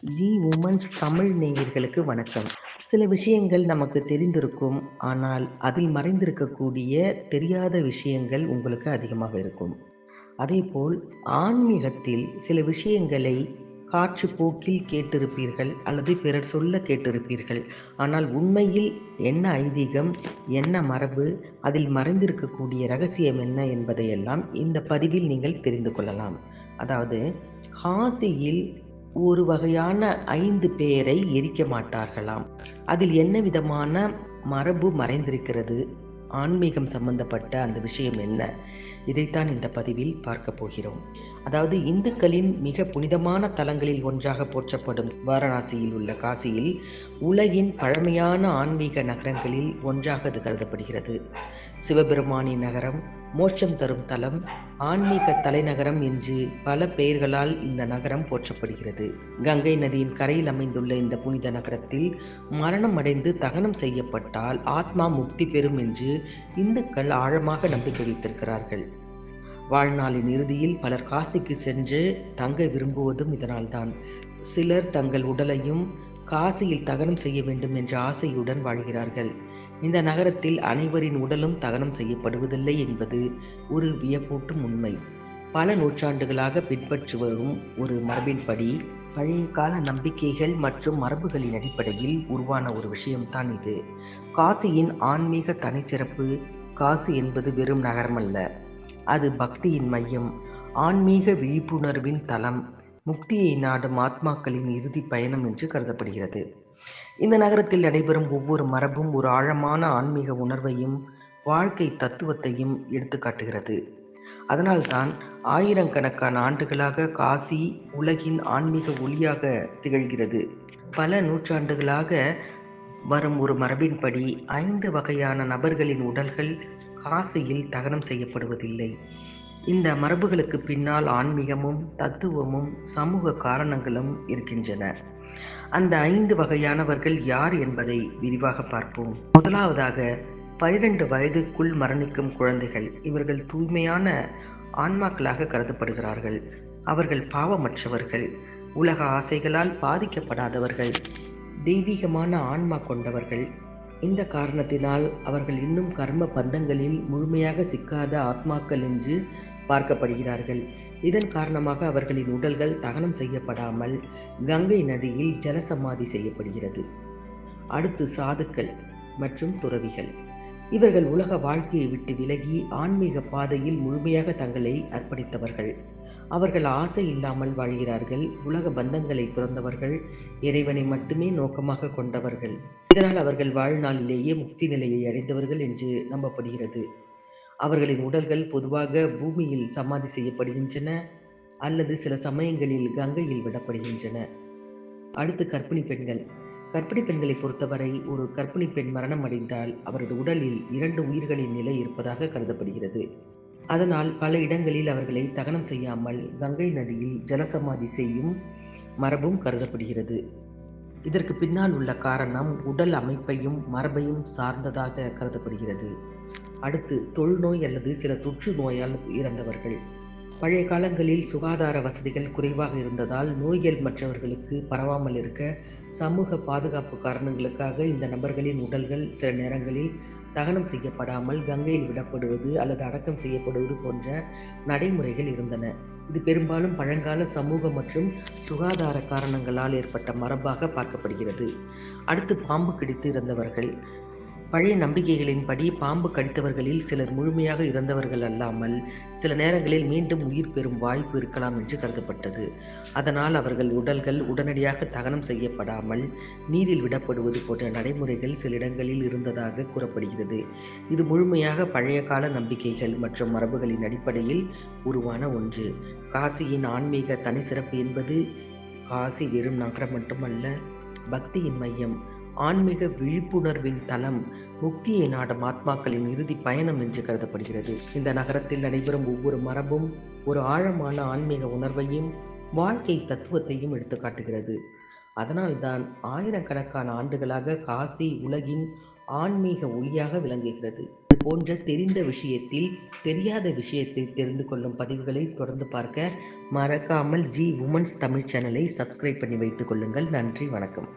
G women's Tamil நேயர்களுக்கு வணக்கம். சில விஷயங்கள் நமக்கு தெரிந்திருக்கும். ஆனால் அதில் மறைந்திருக்கக்கூடிய தெரியாத விஷயங்கள் உங்களுக்கு அதிகமாக இருக்கும். அதேபோல் ஆன்மீகத்தில் சில விஷயங்களை காற்றுப்போக்கில் கேட்டிருப்பீர்கள் அல்லது பிறர் சொல்ல கேட்டிருப்பீர்கள். ஆனால் உண்மையில் என்ன ஐதீகம், என்ன மரபு, அதில் மறைந்திருக்கக்கூடிய ரகசியம் என்ன என்பதையெல்லாம் இந்த பதிவில் நீங்கள் தெரிந்து கொள்ளலாம். அதாவது காசியில் ஒரு வகையான 5 பேரை எரிக்க மாட்டார்களாம். அதில் என்ன விதமான மரபு மறைந்திருக்கிறது? ஆன்மீகம் சம்பந்தப்பட்ட அந்த விஷயம் என்ன? இதைத்தான் இந்த பதிவில் பார்க்க போகிறோம். அதாவது இந்துக்களின் மிக புனிதமான தலங்களில் ஒன்றாக போற்றப்படும் வாரணாசியில் உள்ள காசியில் உலகின் பழமையான ஆன்மீக நகரங்களில் ஒன்றாக அது கருதப்படுகிறது. சிவபெருமானின் நகரம், மோட்சம் தரும் தலம், ஆன்மீக தலைநகரம் என்று பல பெயர்களால் இந்த நகரம் போற்றப்படுகிறது. கங்கை நதியின் கரையில் அமைந்துள்ள இந்த புனித நகரத்தில் மரணம் அடைந்து தகனம் செய்யப்பட்டால் ஆத்மா முக்தி பெறும் என்று இந்துக்கள் ஆழமாக நம்பிக்கை வைத்திருக்கிறார்கள். வாழ்நாளின் இறுதியில் பலர் காசிக்கு சென்று தங்க விரும்புவதும் இதனால்தான். சிலர் தங்கள் உடலையும் காசியில் தகனம் செய்ய வேண்டும் என்ற ஆசையுடன் வாழ்கிறார்கள். இந்த நகரத்தில் அனைவரின் உடலும் தகனம் செய்யப்படுவதில்லை என்பது ஒரு வியப்பூட்டும் உண்மை. பல நூற்றாண்டுகளாக பின்பற்றி வரும் ஒரு மரபின்படி பழைய கால நம்பிக்கைகள் மற்றும் மரபுகளின் அடிப்படையில் உருவான ஒரு விஷயம்தான் இது. காசியின் ஆன்மீக தனிச்சிறப்பு. காசி என்பது வெறும் நகரமல்ல, அது பக்தியின் மையம், ஆன்மீக விழிப்புணர்வின் தலம், முக்தியை நாடும் ஆத்மாக்களின் இறுதி பயணம் என்று கருதப்படுகிறது. இந்த நகரத்தில் நடைபெறும் ஒவ்வொரு மரபும் ஒரு ஆழமான ஆன்மீக உணர்வையும் வாழ்க்கை தத்துவத்தையும் எடுத்து காட்டுகிறது. அதனால்தான் ஆயிரக்கணக்கான ஆண்டுகளாக காசி உலகின் ஆன்மீக ஒளியாக திகழ்கிறது. பல நூற்றாண்டுகளாக வரும் ஒரு மரபின்படி 5 வகையான நபர்களின் உடல்கள் காசியில் தகனம் செய்யப்படுவதில்லை. இந்த மரபுகளுக்கு பின்னால் ஆன்மீகமும் தத்துவமும் சமூக காரணங்களும் இருக்கின்றன. அந்த 5 வகையானவர்கள் யார் என்பதை விரிவாக பார்ப்போம். முதலாவதாக 12 வயதுக்குள் மரணிக்கும் குழந்தைகள். இவர்கள் தூய்மையான ஆன்மாக்களாக கருதப்படுகிறார்கள். அவர்கள் பாவமற்றவர்கள், உலக ஆசைகளால் பாதிக்கப்படாதவர்கள், தெய்வீகமான ஆன்மா கொண்டவர்கள். இந்த காரணத்தினால் அவர்கள் இன்னும் கர்ம பந்தங்களில் முழுமையாக சிக்காத ஆத்மாக்கள் என்று பார்க்கப்படுகிறார்கள். இதன் காரணமாக அவர்களின் உடல்கள் தகனம் செய்யப்படாமல் கங்கை நதியில் ஜலசமாதி செய்யப்படுகிறது. அடுத்து சாதுக்கள் மற்றும் துறவிகள். இவர்கள் உலக வாழ்க்கையை விட்டு விலகி ஆன்மீக பாதையில் முழுமையாக தங்களை அர்ப்பணித்தவர்கள். அவர்கள் ஆசை இல்லாமல் வாழ்கிறார்கள், உலக பந்தங்களை துறந்தவர்கள், இறைவனை மட்டுமே நோக்கமாக கொண்டவர்கள். இதனால் அவர்கள் வாழ்நாளிலேயே முக்தி நிலையை அடைந்தவர்கள் என்று நம்பப்படுகிறது. அவர்களின் உடல்கள் பொதுவாக பூமியில் சமாதி செய்யப்படுகின்றன அல்லது சில சமயங்களில் கங்கையில் விடப்படுகின்றன. அடுத்து கர்ப்பிணி பெண்கள். கர்ப்பிணி பெண்களை பொறுத்தவரை ஒரு கர்ப்பிணி பெண் மரணம் அடைந்தால் அவரது உடலில் 2 உயிர்களின் நிலை இருப்பதாக கருதப்படுகிறது. அதனால் பல இடங்களில் அவர்களை தகனம் செய்யாமல் கங்கை நதியில் ஜலசமாதி செய்யும் மரபும் கருதப்படுகிறது. இதற்கு பின்னால் உள்ள காரணம் உடல் அமைப்பையும் மரபையும் சார்ந்ததாக கருதப்படுகிறது. அடுத்து தொழுநோய் அல்லது சில தொற்று நோயால் இறந்தவர்கள். பழைய காலங்களில் சுகாதார வசதிகள் குறைவாக இருந்ததால் நோய்கள் மற்றவர்களுக்கு பரவாமல் இருக்க சமூக பாதுகாப்பு காரணங்களுக்காக இந்த நபர்களின் உடல்கள் சில நேரங்களில் தகனம் செய்யப்படாமல் கங்கையில் விடப்படுவது அல்லது அடக்கம் செய்யப்படுவது போன்ற நடைமுறைகள் இருந்தன. இது பெரும்பாலும் பழங்கால சமூக மற்றும் சுகாதார காரணங்களால் ஏற்பட்ட மரபாக பார்க்கப்படுகிறது. அடுத்து பாம்பு கடித்து இறந்தவர்கள். பழைய நம்பிக்கைகளின்படி பாம்பு கடித்தவர்களில் சிலர் முழுமையாக இறந்தவர்கள் அல்லாமல் சில நேரங்களில் மீண்டும் உயிர் பெறும் வாய்ப்பு இருக்கலாம் என்று கருதப்பட்டது. அதனால் அவர்கள் உடல்கள் உடனடியாக தகனம் செய்யப்படாமல் நீரில் விடப்படுவது போன்ற நடைமுறைகள் சில இடங்களில் இருந்ததாக கூறப்படுகிறது. இது முழுமையாக பழைய கால நம்பிக்கைகள் மற்றும் மரபுகளின் அடிப்படையில் உருவான ஒன்று. காசியின் ஆன்மீக தனி சிறப்பு என்பது காசி வெறும் நகரம் மட்டுமல்ல, பக்தியின் மையம், ஆன்மீக விழிப்புணர்வின் தலம், முக்தியை நாடும் ஆத்மாக்களின் இறுதி பயணம் என்று கருதப்படுகிறது. இந்த நகரத்தில் நடைபெறும் ஒவ்வொரு மரபும் ஒரு ஆழமான ஆன்மீக உணர்வையும் வாழ்க்கை தத்துவத்தையும் எடுத்து காட்டுகிறது. அதனால்தான் ஆயிரக்கணக்கான ஆண்டுகளாக காசி உலகின் ஆன்மீக ஒளியாக விளங்குகிறது. போன்ற தெரிந்த விஷயத்தில் தெரியாத விஷயத்தை தெரிந்து கொள்ளும் பதிவுகளை தொடர்ந்து பார்க்க மறக்காமல் ஜி உமன்ஸ் தமிழ் சேனலை சப்ஸ்கிரைப் பண்ணி வைத்துக் கொள்ளுங்கள். நன்றி, வணக்கம்.